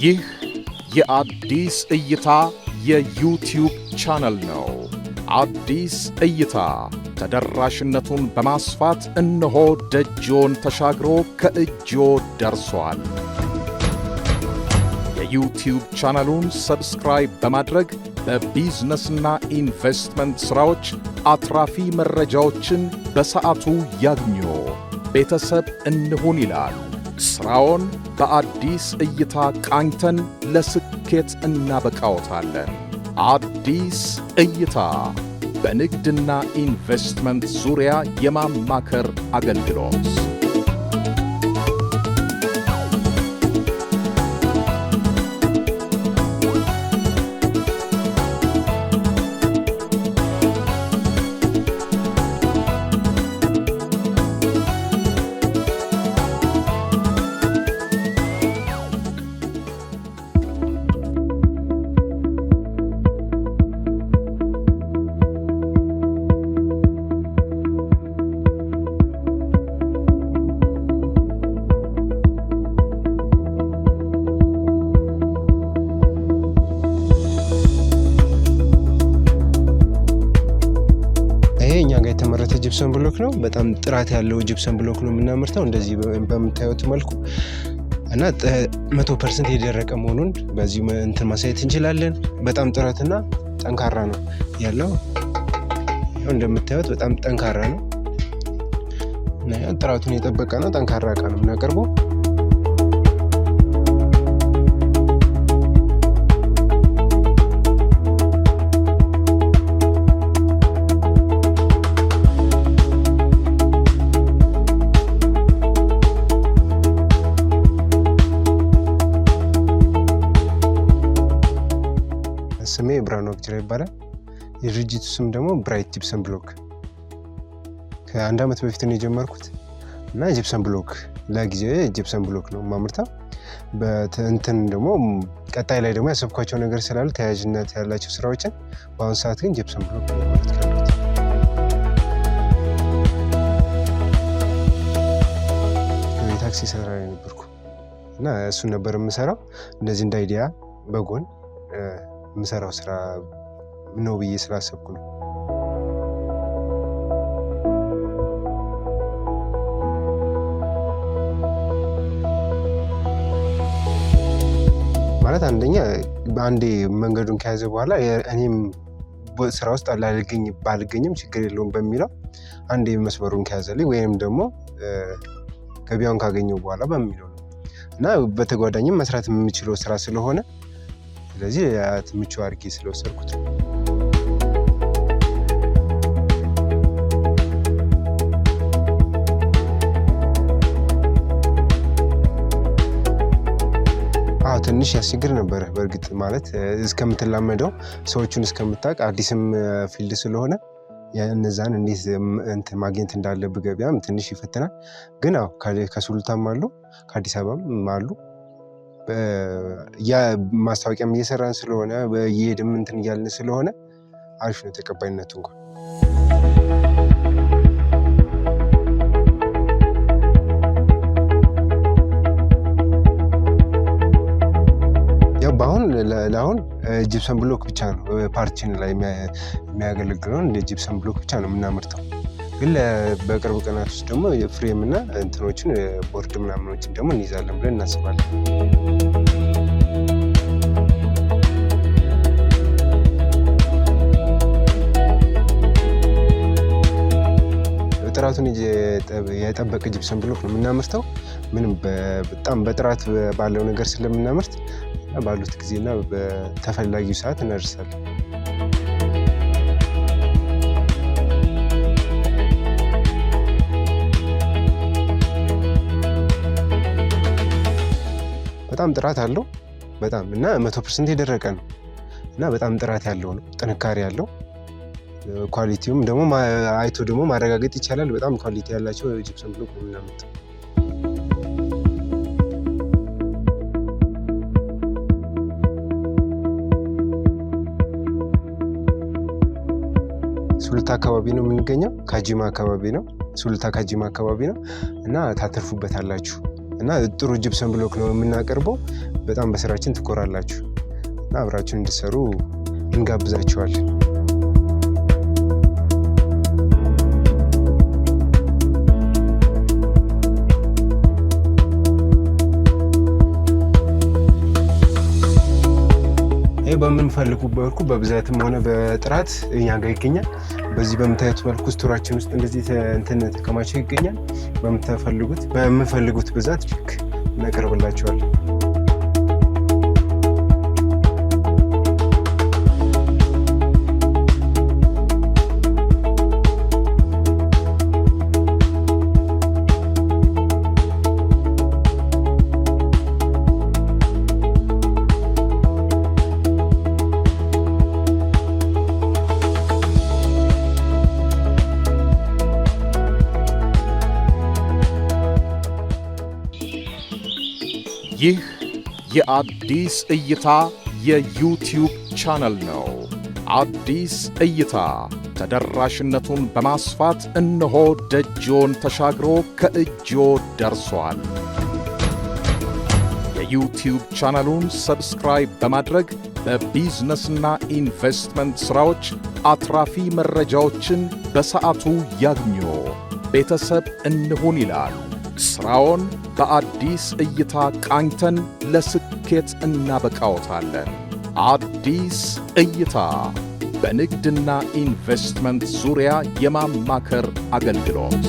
ይህ የአዲስ እይታ የዩቲዩብ ቻናል ነው። አዲስ እይታ ተደራሽነቱን በማስፋት እነሆ ደጅዎን ተሻግሮ ከእጅዎ ደርሷል። የዩቲዩብ ቻናሉን ሰብስክራይብ በማድረግ በቢዝነስና ኢንቨስትመንት ሥራዎች አትራፊ መረጃዎችን በሰዓቱ ያግኙ። ቤተሰብ እንሁን ይላል። ሥራውን በአዲስ እይታ ቃኝተን ለስኬት እናበቃዎታለን። አዲስ እይታ በንግድና ኢንቨስትመንት ዙሪያ የማማከር አገልግሎት። የተመረተ ጂፕሰም ብሎክ ነው። በጣም ጥራት ያለው ጂፕሰም ብሎክ ነው የምናመርተው እንደዚህ በምታዩት መልኩ እና 100% የደረቀ መሆኑን በዚህ እንትን ማሳየት እንችላለን። በጣም ጥራትና ጠንካራ ነው ያለው። ያው እንደምታዩት በጣም ጠንካራ ነው እና ጥራቱን የጠበቀ ነው። ጠንካራ እቃ ነው የምናቀርበው። ስሜ ብርሃኑ አብጅራ ይባላል። የድርጅቱ ስም ደግሞ ብራይት ጂፕሰም ብሎክ። ከአንድ ዓመት በፊት ነው የጀመርኩት እና ጂፕሰም ብሎክ ለጊዜው ጂፕሰም ብሎክ ነው ማምርተው። በእንትን ደግሞ ቀጣይ ላይ ደግሞ ያሰብኳቸው ነገር ስላሉ ተያያዥነት ያላቸው ስራዎችን፣ በአሁኑ ሰዓት ግን ጂፕሰም ብሎክ ነው ማለት ካሉት። ታክሲ ሰራ ነበርኩ እና እሱን ነበር የምሰራው። እንደዚህ እንደ አይዲያ በጎን የምሰራው ስራ ነው ብዬ ስላሰብኩ ነው። ማለት አንደኛ በአንዴ መንገዱን ከያዘ በኋላ እኔም ስራ ውስጥ ባልገኝም ችግር የለውም በሚለው አንዴ መስመሩን ከያዘልኝ ወይም ደግሞ ገበያውን ካገኘው በኋላ በሚለው ነው እና በተጓዳኝም መስራት የምችለው ስራ ስለሆነ ስለዚህ ምቹ አድርጌ ስለወሰድኩት ትንሽ ያስቸግር ነበረ። በእርግጥ ማለት እስከምትላመደው ሰዎቹን እስከምታውቅ አዲስም ፊልድ ስለሆነ እነዛን እንዴት ማግኘት እንዳለብህ ገበያም ትንሽ ይፈትናል። ግን ከሱሉልታም አሉ ከአዲስ አበባም አሉ። ማስታወቂያም እየሰራን ስለሆነ እየሄድን እንትን እያልን ስለሆነ አሪፍ ነው ተቀባይነቱ። እንኳን ያው ለአሁን ጂፕሰም ብሎክ ብቻ ነው ፓርቲሽን ላይ የሚያገለግለው። እንደ ጂፕሰም ብሎክ ብቻ ነው የምናመርተው። ግን በቅርብ ቀናት ውስጥ ደግሞ የፍሬም እና እንትኖችን ቦርድ ምናምኖችን ደግሞ እንይዛለን ብለን እናስባለን። ጥራቱን የጠበቀ ጂፕሰም ብሎክ ነው የምናመርተው። ምንም በጣም በጥራት ባለው ነገር ስለምናመርት ባሉት ጊዜና በተፈላጊው ሰዓት እናደርሳለን። በጣም ጥራት አለው በጣም እና 100% የደረቀ ነው እና በጣም ጥራት ያለው ነው። ጥንካሬ ያለው ኳሊቲውም ደግሞ አይቶ ደግሞ ማረጋገጥ ይቻላል። በጣም ኳሊቲ ያላቸው ጂፕሰም ብሎክ ነው የምናመርተው። ሱሉልታ አካባቢ ነው የምንገኘው። ካጂማ አካባቢ ነው። ሱሉልታ ካጂማ አካባቢ ነው እና ታተርፉበታላችሁ። እና ጥሩ ጂፕሰም ብሎክ ነው የምናቀርበው። በጣም በስራችን ትኮራላችሁ እና አብራችሁን እንድትሰሩ እንጋብዛችኋለን። በምንፈልጉ መልኩ በብዛትም ሆነ በጥራት እኛ ጋር ይገኛል። በዚህ በምታዩት መልኩ ስቶራችን ውስጥ እንደዚህ እንትን ተከማችቶ ይገኛል። በምንፈልጉት ብዛት ልክ እናቀርብላችኋለን። ይህ የአዲስ እይታ የዩቲዩብ ቻናል ነው። አዲስ እይታ ተደራሽነቱን በማስፋት እነሆ ደጅዎን ተሻግሮ ከእጅዎ ደርሷል። የዩቲዩብ ቻናሉን ሰብስክራይብ በማድረግ በቢዝነስና ኢንቨስትመንት ሥራዎች አትራፊ መረጃዎችን በሰዓቱ ያግኙ። ቤተሰብ እንሁን ይላል። ሥራውን በአዲስ እይታ ቃኝተን ለስኬት እናበቃዎታለን። አዲስ እይታ በንግድና ኢንቨስትመንት ዙሪያ የማማከር አገልግሎት